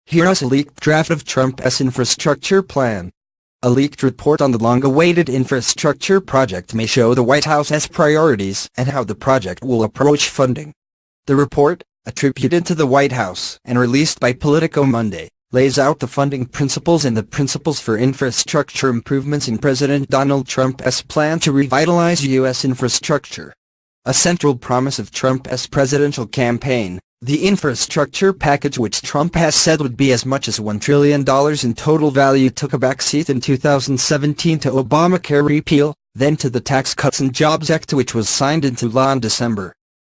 Here's a leaked draft of Trump's infrastructure plan. A leaked report on the long-awaited infrastructure project may show the White House's priorities and how the project will approach funding. The report, attributed to the White House and released by Politico Monday, lays out the funding principles and the principles for infrastructure improvements in President Donald Trump's plan to revitalize U.S. infrastructure. A central promise of Trump's presidential campaign, the infrastructure package, which Trump has said would be as much as $1 trillion in total value, took a backseat in 2017 to Obamacare repeal, then to the Tax Cuts and Jobs Act, which was signed into law in December.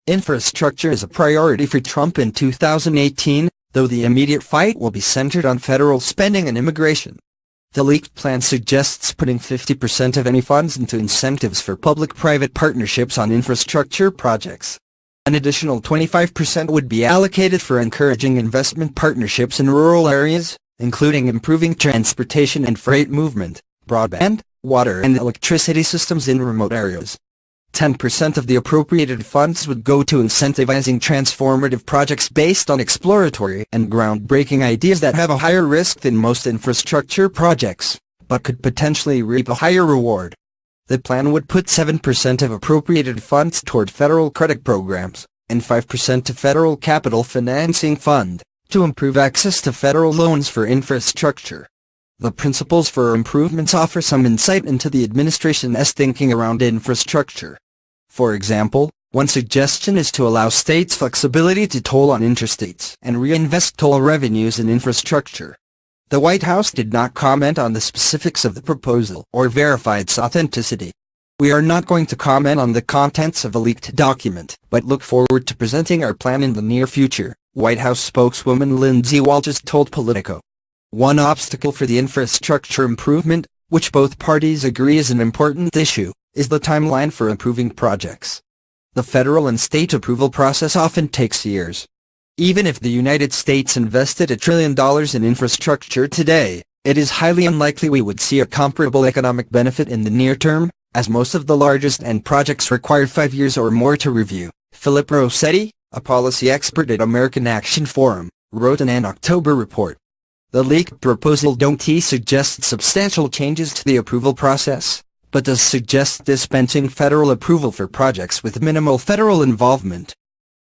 Infrastructure is a priority for Trump in 2018, though the immediate fight will be centered on federal spending and immigration. The leaked plan suggests putting 50% of any funds into incentives for public-private partnerships on infrastructure projects. An additional 25% would be allocated for encouraging investment partnerships in rural areas, including improving transportation and freight movement, broadband, water and electricity systems in remote areas. 10% of the appropriated funds would go to incentivizing transformative projects based on exploratory and groundbreaking ideas that have a higher risk than most infrastructure projects, but could potentially reap a higher reward. The plan would put 7% of appropriated funds toward federal credit programs, and 5% to Federal Capital Financing Fund, to improve access to federal loans for infrastructure. The principles for improvements offer some insight into the administration's thinking around infrastructure. For example, one suggestion is to allow states flexibility to toll on interstates and reinvest toll revenues in infrastructure. The White House did not comment on the specifics of the proposal or verify its authenticity. We are not going to comment on the contents of a leaked document, but look forward to presenting our plan in the near future, White House spokeswoman Lindsay Walters told Politico. One obstacle for the infrastructure improvement, which both parties agree is an important issue, is the timeline for approving projects. The federal and state approval process often takes years. Even if the United States invested $1 trillion in infrastructure today, it is highly unlikely we would see a comparable economic benefit in the near term, as most of the largest end projects require 5 years or more to review. Philip Rossetti, a policy expert at American Action Forum, wrote in an October report. The leaked proposal don't suggest substantial changes to the approval process, but does suggest dispensing federal approval for projects with minimal federal involvement.